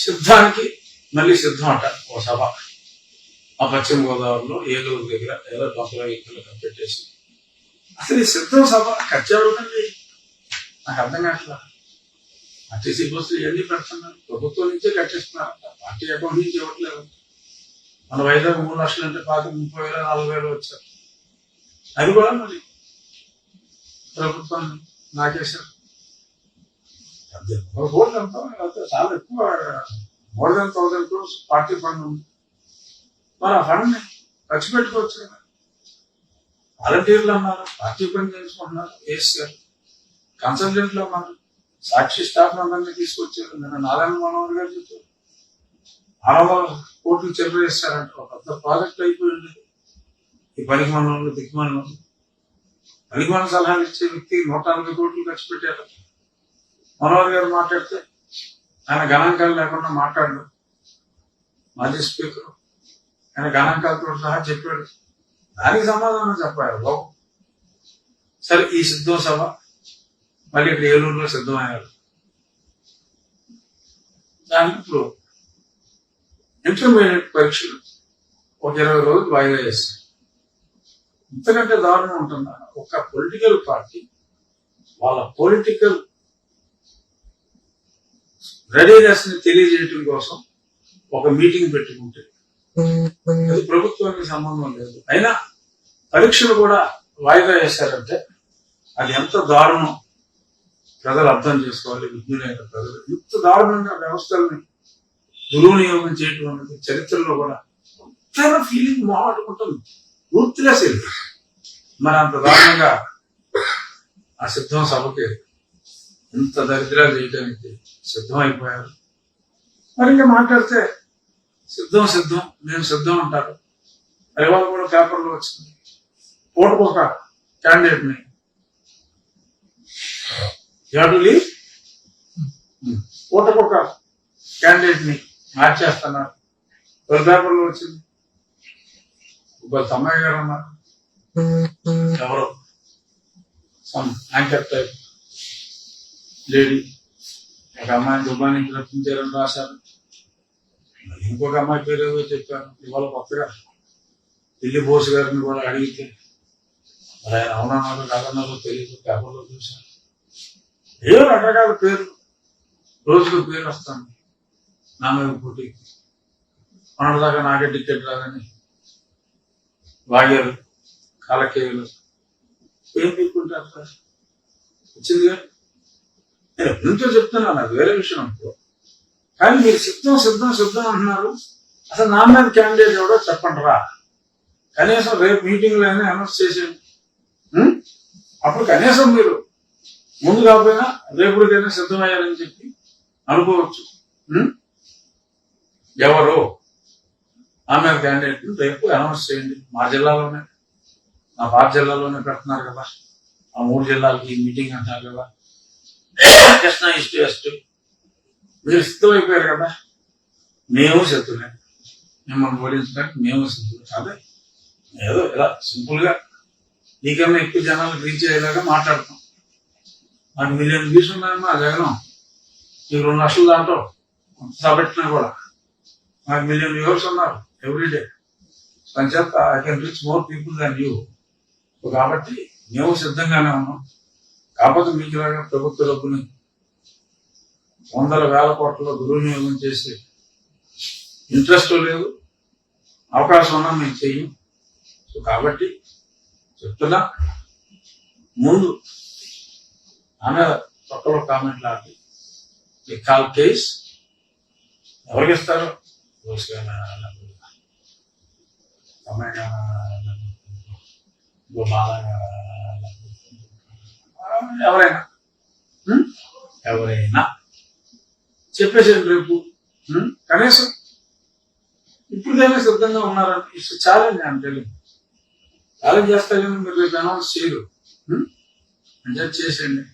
సిద్ధానికి మళ్ళీ సిద్ధం అంట ఓ సభ ఆ పశ్చిమ గోదావరిలో ఏలూరు దగ్గర ఏదో 90 పెట్టేసి అసలు ఈ సిద్ధం సభ ఖర్చవుతుందండి. నాకు అర్థం కావట్లా. ఆర్టీసీ బస్సులు ఇవన్నీ పెడుతున్నారు, ప్రభుత్వం నుంచే కట్టిస్తున్నారంట, పార్టీ అకౌంట్ నుంచి ఇవ్వట్లేదు. మన వైజాగ్ 3 లక్షలు అంటే 30,000 40,000 వచ్చారు. అది కూడా మరి ప్రభుత్వాన్ని నాకేశారు. కోట్లు అంతా చాలా ఎక్కువ, more than 1,000 crores party fund ఉంది. మరి ఆ ఫండ్ని ఖర్చు పెట్టుకోవచ్చు కదా. వాలంటీర్లు అన్నారు, పార్టీ పని చేసుకుంటున్నారు, వేసారు. కన్సల్టెంట్లు అన్నారు, సాక్షి స్టాఫ్ అందరినీ తీసుకొచ్చారు. నిన్న నారాయణ మనోహర్ గారు చెప్పారు 600 కోట్లు చిల్లర వేస్తారంట. ఒక పెద్ద ప్రాజెక్ట్ అయిపోయింది. ఈ పనికి మనోళ్ళు దిక్కుమని పనికిమాల సలహాలు ఇచ్చే వ్యక్తి 140 కోట్లు ఖర్చు పెట్టారు. మనోహర్ గారు మాట్లాడితే ఆయన గణాంకాలు లేకుండా మాట్లాడు. మాజీ స్పీకర్ ఆయన గణాంకాలతో సహా చెప్పాడు. దానికి సమాధానం చెప్పారు బాబు. సరే, ఈ సిద్ధం సభ మళ్ళీ ఇక్కడ ఏలూరులో సిద్ధమయ్యారు. దానికి ఇప్పుడు ఇంటర్మీడియట్ పరీక్షలు ఒక 20 రోజులు వాయిదా చేస్తారు. ఇంతకంటే దారుణం ఉంటుందా? ఒక పొలిటికల్ పార్టీ వాళ్ళ పొలిటికల్ రెడీనెస్ ని తెలియజేయటం కోసం ఒక మీటింగ్ పెట్టుకుంటే అది ప్రభుత్వానికి సంబంధం లేదు. అయినా పరీక్షలు కూడా వాయిదా వేశారంటే అది ఎంత దారుణం ప్రజలు అర్థం చేసుకోవాలి. విజ్ఞులైన ప్రజలు ఇంత దారుణంగా వ్యవస్థల్ని దుర్వినియోగం చేయటం అనేది చరిత్రలో కూడా ఫీలింగ్ మాట్లాడుకుంటుంది. పూర్తిలెస్ ఇది. మరి అంత దారుణంగా ఆ సిద్ధం సభకి ఇంత దరిద్రాలు చేయడానికి సిద్ధమైపోయారు. మరి ఇంకా మాట్లాడితే సిద్ధం మేము సిద్ధం అంటారు. ఇవాళ కూడా పేపర్లో వచ్చింది, పూటకొక క్యాండిడేట్ ని పూటకొక క్యాండిడేట్ ని మార్చేస్తున్నారు. ఒక పేపర్లో వచ్చింది. ఒక తమ్మయ్య గారు అన్నారు, ఎవరో సమ్ యాంకర్ టైప్ లేడీ ఒక అమ్మాయిని దుబాయ్ నుంచి రప్పించారని రాశారు. ఇంకొక అమ్మాయి పేరు ఏదో చెప్పారు. ఇవాళ కొత్తగా ఢిల్లీ బోస్ గారిని కూడా అడిగితే మరి ఆయన అవునన్నారో కాదన్నారో తెలియదు. పేపర్లో చూశాను. ఏదో రకరకాల పేర్లు, రోజుకు పేరు వస్తాను నా మీద పోటీకి. మొన్నటిదాకా నాకే టికెట్ రాదని వాగారు, కాలకేయులు ఏం తీసుకుంటారు సార్. వచ్చిందిగా, నేను ఎంతో చెప్తున్నాను, అది వేరే విషయం అనుకో. కానీ మీరు సిద్ధం అంటున్నారు. అసలు నా మీద క్యాండిడేట్ ఎవడో చెప్పండి రా. కనీసం రేపు మీటింగ్లో అయినా అనౌన్స్ చేసేయండి. అప్పుడు కనీసం మీరు ముందు కాకపోయినా రేపుడికైనా సిద్ధమయ్యారని చెప్పి అనుకోవచ్చు. ఎవరు ఆ మీద క్యాండిడేట్ రేపు అనౌన్స్ చేయండి. మా జిల్లాలోనే, నా పాత జిల్లాలోనే పెడుతున్నారు కదా. ఆ 3 జిల్లాలకి మీటింగ్ అంటారు కదా. కృష్ణా ఈస్ట్ వెస్ట్ మీరు సిద్ధమైపోయారు కదా. మేము సిద్ధమే, మిమ్మల్ని ఓడించడానికి మేము సిద్ధం. అదే ఏదో ఇలా సింపుల్ గా నీకన్నా ఎక్కువ జనాలకు రీచ్ అయ్యేలాగా మాట్లాడతాం. నాకు 1 మిలియన్ వ్యూస్ ఉన్నాయమ్మా జగనం, నీకు 2 లక్షలు దాంట్లో సబెట్టినా కూడా నాకు 1 మిలియన్ వ్యూవర్స్ ఉన్నారు ఎవ్రీడే. సంచేత I can reach more people than you. కాబట్టి మేము సిద్ధంగానే ఉన్నాం. కాకపోతే మీకు ఇలాగా ప్రభుత్వ డబ్బుని 100,000 కోట్లలో దుర్వినియోగం చేసి ఇంట్రెస్ట్ లేదు, అవకాశం ఉన్నా మేము చెయ్యం. సో కాబట్టి చెప్తున్నా, ముందు ఆమె తొక్కలో కామెంట్లు ఆడి ఈ కాల్ కేస్ ఎవరికి ఇస్తారు? ఎవరైనా చెప్పేసేయండి రేపు. కనీసం ఇప్పుడుదైనా సిద్ధంగా ఉన్నారని ఇట్స్ ఛాలెంజ్. అని తెలియదు, ఛాలెంజ్ చేస్తా కానీ మీరు రేపు అనౌన్స్ చేయరు. అంటే చేసేయండి.